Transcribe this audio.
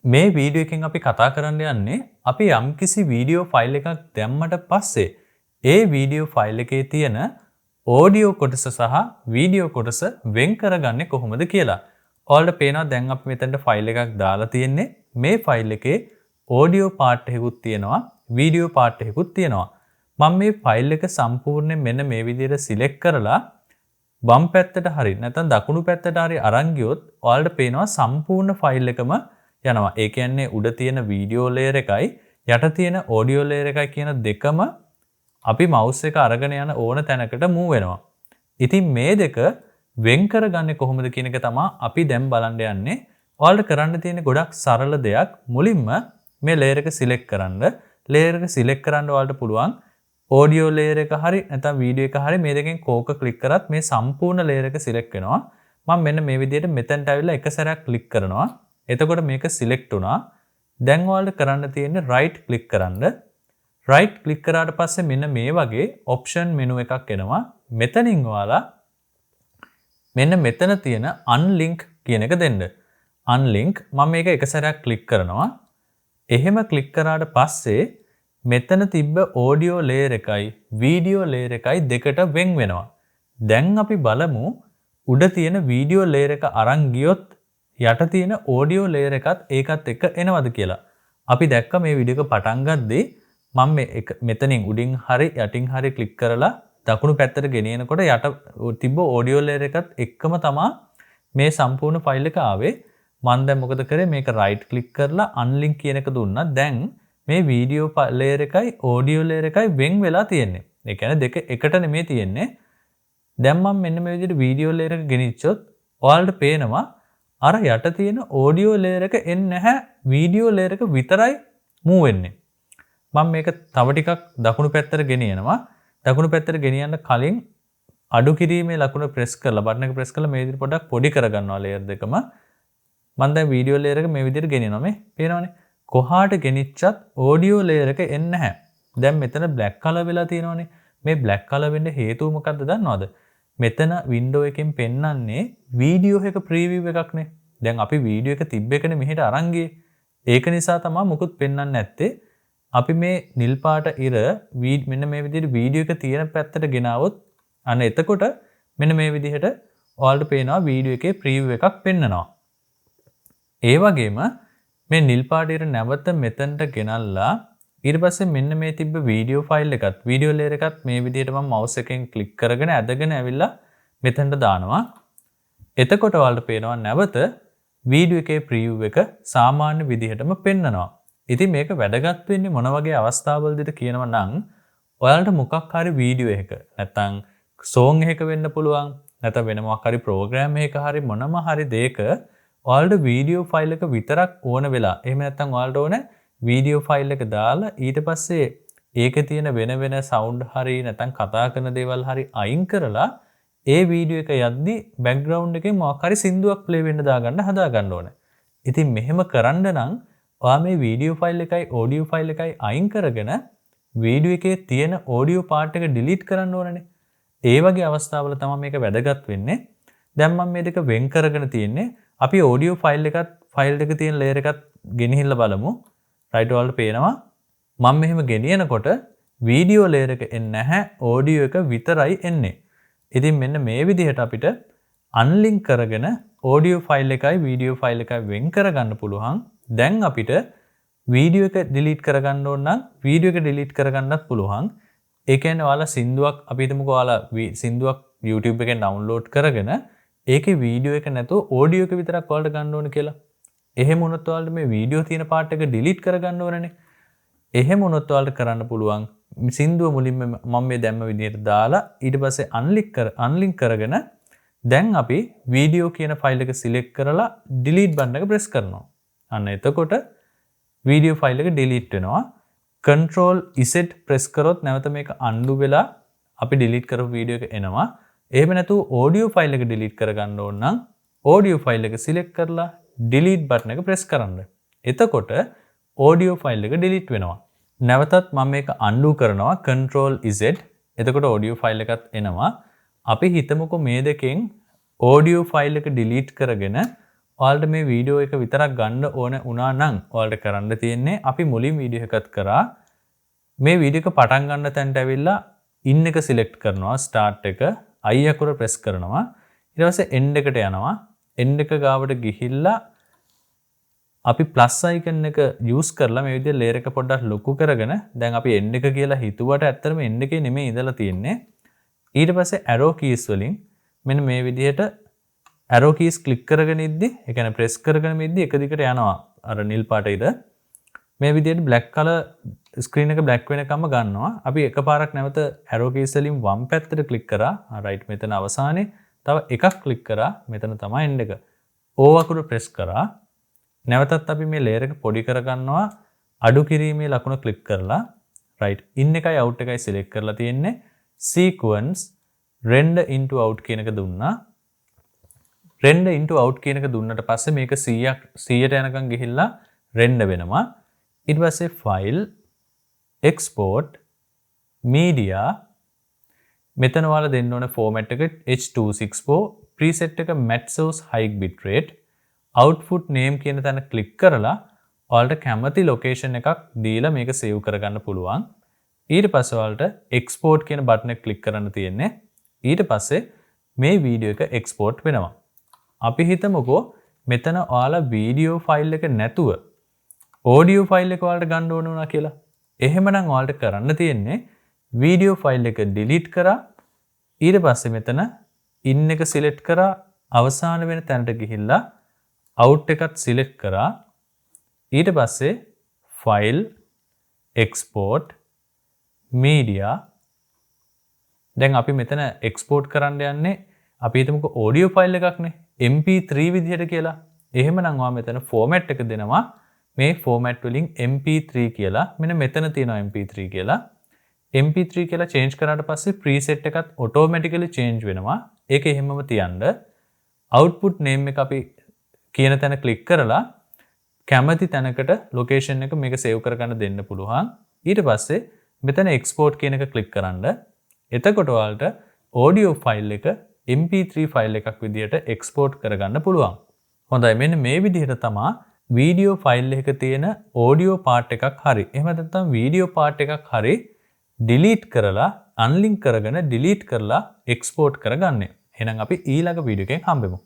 මේ වීඩියෝ එකෙන් අපි කතා කරන්න යන්නේ අපි යම්කිසි වීඩියෝ ෆයිල් එකක් දැම්මට පස්සේ ඒ වීඩියෝ ෆයිල් එකේ තියෙන ඕඩියෝ කොටස සහ වීඩියෝ කොටස වෙන් කරගන්නේ කොහොමද කියලා. ඔයාලට පේනවා දැන් අපි මෙතනට ෆයිල් එකක් දාලා තියෙන්නේ. මේ ෆයිල් එකේ ඕඩියෝ පාර්ට් එකකුත් තියෙනවා, වීඩියෝ පාර්ට් එකකුත් තියෙනවා. මම මේ ෆයිල් එක සම්පූර්ණයෙන් මෙන්න මේ විදිහට සිලෙක්ට් කරලා වම් පැත්තට හරි නැත්නම් දකුණු පැත්තට හරි අරන් ගියොත් ඔයාලට පේනවා සම්පූර්ණ ෆයිල් එකම යනවා. ඒ කියන්නේ උඩ තියෙන වීඩියෝ ලේයර් එකයි යට තියෙන ඔඩියෝ ලේයර් එකයි කියන දෙකම අපි මවුස් එක අරගෙන යන ඕන තැනකට මූව් වෙනවා. ඉතින් මේ දෙක වෙන් කරගන්නේ කොහොමද කියන එක තමයි අපි දැන් බලන්න යන්නේ. ඔයාලට කරන්න තියෙන ගොඩක් සරල දෙයක්. මුලින්ම මේ ලේයර් එක සිලෙක්ට් කරන්න. ලේයර් එක සිලෙක්ට් කරන්න ඔයාලට පුළුවන් ඔඩියෝ ලේයර් එක හරි නැත්නම් වීඩියෝ එක හරි මේ දෙකෙන් කෝක ක්ලික් කරත් මේ සම්පූර්ණ ලේයර් එක සිලෙක්ට් වෙනවා. මම මෙන්න මේ විදිහට මෙතනට ඇවිල්ලා එක සැරයක් ක්ලික් කරනවා. එතකොට මේක සිලෙක්ට් වුණා. දැන් ඔයාලට කරන්න තියෙන්නේ right click කරන්න. right click කරාට පස්සේ මෙන්න මේ වගේ option menu එකක් එනවා. මෙතනින් ඔයාලා මෙන්න මෙතන තියෙන unlink කියන එක දෙන්න. unlink මම මේක එක සැරයක් click කරනවා. එහෙම click කරාට පස්සේ මෙතන තිබ්බ audio layer එකයි video layer එකයි දෙකට වෙන් වෙනවා. දැන් අපි බලමු උඩ තියෙන video layer එක අරන් ගියොත් යට තියෙන audio layer එකත් ඒකත් එක්ක එනවද කියලා. අපි දැක්ක මේ වීඩියෝ එක පටන් ගද්දී මම මෙතනින් උඩින් හරි යටින් හරි ක්ලික් කරලා දකුණු පැත්තට ගෙනියනකොට යට තිබ්බ audio layer එකත් එක්කම තමයි මේ සම්පූර්ණ ෆයිල් එක ආවේ. මම දැන් මොකද කරේ මේක right click කරලා unlink කියන එක දුන්නා. දැන් මේ video layer එකයි audio layer එකයි වෙන් වෙලා තියෙන්නේ. ඒ කියන්නේ දෙක එකට නෙමෙයි තියෙන්නේ. දැන් මම මෙන්න මේ විදිහට video layer එක ගෙනිච්චොත් ඔයාලට පේනවා අර යට තියෙන audio layer එක එන්නේ නැහැ, video layer එක විතරයි move වෙන්නේ. මම මේක තව ටිකක් දකුණු පැත්තට ගෙනියනවා. දකුණු පැත්තට ගෙනියන්න කලින් අඩු කිරීමේ ලකුණ ප්‍රෙස් කරලා බටන් එක ප්‍රෙස් කරලා මේ විදිහට පොඩ්ඩක් පොඩි කරගන්නවා layer දෙකම. මම දැන් video layer එක මේ විදිහට ගෙනියනවා. මේ පේනවනේ. කොහාට ගෙනිච්චත් audio layer එක එන්නේ නැහැ. දැන් මෙතන black color වෙලා තියෙනවනේ. මේ black color වෙන්න හේතුව මොකක්ද දන්නවද? මෙතන window එකෙන් පෙන්වන්නේ video එක preview එකක්නේ. දැන් අපි video එක තිබ්බ එකනේ මෙහෙට අරන් ගියේ. ඒක නිසා තමයි මොකුත් පෙන්වන්නේ නැත්තේ. අපි මේ නිල් පාට ඉර මෙන්න මේ විදිහට video එක තියෙන පැත්තට ගෙනාවොත් අන්න එතකොට මෙන්න මේ විදිහට ඔයාලට පේනවා video එකේ preview එකක් පෙන්නනවා. ඒ වගේම මේ නිල් පාට ඉර නැවත මෙතනට ගෙනල්ලා ඊට පස්සේ මෙන්න මේ තිබ්බ වීඩියෝ ෆයිල් එකත් වීඩියෝ ලේයර් එකත් මේ විදිහට මම මවුස් එකෙන් ක්ලික් කරගෙන ඇදගෙන ඇවිල්ලා මෙතනට දානවා. එතකොට ඔයාලට පේනවා නැවත වීඩියෝ එකේ ප්‍රිවිව් එක සාමාන්‍ය විදිහටම පෙන්නනවා. ඉතින් මේක වැදගත් වෙන්නේ මොන වගේ අවස්ථාවලදීද කියනවා නම් ඔයාලට මොකක් හරි වීඩියෝ එකක නැත්නම් සෝං එකක වෙන්න පුළුවන් නැත්නම් වෙන මොකක් හරි ප්‍රෝග්‍රෑම් එකක හරි මොනම හරි දෙයක ඔයාලට වීඩියෝ ෆයිල් එක විතරක් ඕන වෙලා එහෙම නැත්නම් ඔයාලට ඕන වීඩියෝ ෆයිල් එක දාලා ඊට පස්සේ ඒකේ තියෙන වෙන වෙන සවුන්ඩ් හරි නැත්නම් කතා කරන දේවල් හරි අයින් කරලා ඒ වීඩියෝ එක යද්දි බෑග්ග්‍රවුන්ඩ් එකේ මොකක් හරි සින්දුවක් ප්ලේ වෙන්න දාගන්න හදා ගන්න ඕන. ඉතින් මෙහෙම කරන්න නම් ඔයා මේ වීඩියෝ ෆයිල් එකයි ඔඩියෝ ෆයිල් එකයි අයින් කරගෙන වීඩියෝ එකේ තියෙන ඔඩියෝ පාර්ට් එක ඩිලීට් කරන්න ඕනනේ. ඒ වගේ අවස්ථාවල තමයි මේක වැදගත් වෙන්නේ. දැන් මම මේ දෙක වෙන් කරගෙන තියෙන්නේ. අපි ඔඩියෝ ෆයිල් එකක තියෙන ලේයර් එකත් ගෙනහිල්ලා බලමු. රයිට් ඔයාලට පේනවා මම මෙහෙම ගෙනියනකොට වීඩියෝ ලේයර් එක එන්නේ නැහැ, ඔඩියෝ එක විතරයි එන්නේ. ඉතින් මෙන්න මේ විදිහට අපිට අන්ලින්ක් කරගෙන ඔඩියෝ ෆයිල් එකයි වීඩියෝ ෆයිල් එකයි වෙන් කරගන්න පුළුවන්. දැන් අපිට වීඩියෝ එක ඩිලීට් කරගන්න ඕන නම් වීඩියෝ එක ඩිලීට් කරගන්නත් පුළුවන්. ඒ කියන්නේ ඔයාලා සින්දුවක් අපි හිතමුකෝ ඔයාලා සින්දුවක් YouTube එකෙන් ඩවුන්ලෝඩ් කරගෙන ඒකේ වීඩියෝ එක නැතුව ඔඩියෝ එක විතරක් ඔයාලට ගන්න ඕන කියලා. එහෙම වුණොත් ඔයාලට මේ වීඩියෝ තියෙන පාර්ට් එක ඩිලීට් කරගන්න ඕනනේ. එහෙම වුණොත් ඔයාලට කරන්න පුළුවන් සින්දුව මුලින්ම මම මේ දැම්ම විදිහට දාලා ඊට පස්සේ අන්ලින්ක් කරගෙන දැන් අපි වීඩියෝ කියන ෆයිල් එක සිලෙක්ට් කරලා ඩිලීට් බටන් එක ප්‍රෙස් කරනවා. අන්න එතකොට වීඩියෝ ෆයිල් එක ඩිලීට් වෙනවා. Control Z ප්‍රෙස් කරොත් නැවත මේක undo වෙලා අපි ඩිලීට් කරපු වීඩියෝ එක එනවා. එහෙම නැතුව ඔඩියෝ ෆයිල් එක ඩිලීට් කරගන්න ඕන නම් ඔඩියෝ ෆයිල් එක සිලෙක්ට් කරලා ඩිලීට් බටන් එක ප්‍රෙස් කරන්න. එතකොට ඔඩියෝ ෆයිල් එක ඩිලීට් වෙනවා. නැවතත් මම මේක undo කරනවා Control Z. එතකොට ඔඩියෝ ෆයිල් එකත් එනවා. අපි හිතමුකෝ මේ දෙකෙන් ඔඩියෝ ෆයිල් එක ඩිලීට් කරගෙන ඔයාලට මේ වීඩියෝ එක විතරක් ගන්න ඕන වුණා නම් ඔයාලට කරන්න තියෙන්නේ අපි මුලින් වීඩියෝ එකත් කරා මේ වීඩියෝ එක පටන් ගන්න තැනට ඇවිල්ලා ඉන් එක සිලෙක්ට් කරනවා ස්ටාර්ට් එක I අකුර ප්‍රෙස් කරනවා ඊට පස්සේ end එකට යනවා end එක ගාවට ගිහිල්ලා අපි plus icon එක use කරලා මේ විදිහට layer එක පොඩ්ඩක් ලොකු කරගෙන දැන් අපි end එක කියලා හිතුවට ඇත්තටම end එකේ නෙමෙයි ඉඳලා තියෙන්නේ ඊට පස්සේ arrow keys වලින් මෙන්න මේ විදිහට arrow keys click කරගෙන ඉද්දි ඒ කියන්නේ press කරගෙන ඉද්දි එක දිගට යනවා අර නිල් පාට ඉර මේ විදිහට black color screen එක black වෙනකම්ම ගන්නවා අපි එකපාරක් නැවත arrow keys වලින් වම් පැත්තට click කරා right මෙතන අවසානයේ තව එකක් click කරා මෙතන තමයි end එක O අකුර press කරා නැවතත් අපි මේ layer එක පොඩි කරගන්නවා අඩු කිරීමේ ලකුණ click කරලා right in එකයි out එකයි select කරලා තියෙන්නේ sequence render into out කියන එක දුන්නා render into out කියන එක දුන්නට පස්සේ මේක 100ට යනකම් ගිහිල්ලා render වෙනවා ඊට පස්සේ file export media මෙතන ඔයාලා දෙන්න ඕන format එක H264 preset එක matte source high bitrate output name කියන තැන click කරලා ඔයාලට කැමති location එකක් දීලා මේක save කරගන්න පුළුවන් ඊට පස්සේ ඔයාලට export කියන බටන් එක click කරන්න තියෙන්නේ ඊට පස්සේ මේ වීඩියෝ එක export වෙනවා අපි හිතමුකෝ මෙතන ඔයාලා වීඩියෝ ෆයිල් එක නැතුව ඔඩියෝ ෆයිල් එක ඔයාලට ගන්න ඕන වුණා කියලා එහෙමනම් ඔයාලට කරන්න තියෙන්නේ වීඩියෝ ෆයිල් එක delete කරා ඊට පස්සේ මෙතන in එක select කරා අවසාන වෙන තැනට ගිහිල්ලා out එකත් select කරා ඊට පස්සේ file export media දැන් අපි මෙතන export කරන්න යන්නේ අපි හිතමුකෝ audio file එකක්නේ mp3 විදිහට කියලා එහෙමනම් ඔයා මෙතන format එක දෙනවා මේ format වලින් mp3 කියලා මෙන්න මෙතන තියෙනවා mp3 කියලා mp3 කියලා change කරාට පස්සේ preset එකත් automatically change වෙනවා ඒක එහෙමම තියන්න output name එක අපි කියන තැන click කරලා කැමති තැනකට location එක මේක save කරගන්න දෙන්න පුළුවන් ඊට පස්සේ මෙතන export කියන එක click කරන්න එතකොට ඔයාලට audio file එක mp3 file එකක් විදිහට export කරගන්න පුළුවන් හොඳයි මෙන්න මේ විදිහට තමයි video file එකක තියෙන audio part එකක් හරි එහෙම නැත්නම් video part එකක් හරි delete කරලා unlink කරගෙන delete කරලා export කරගන්නේ එහෙනම් අපි ඊළඟ වීඩියෝ එකෙන් හම්බෙමු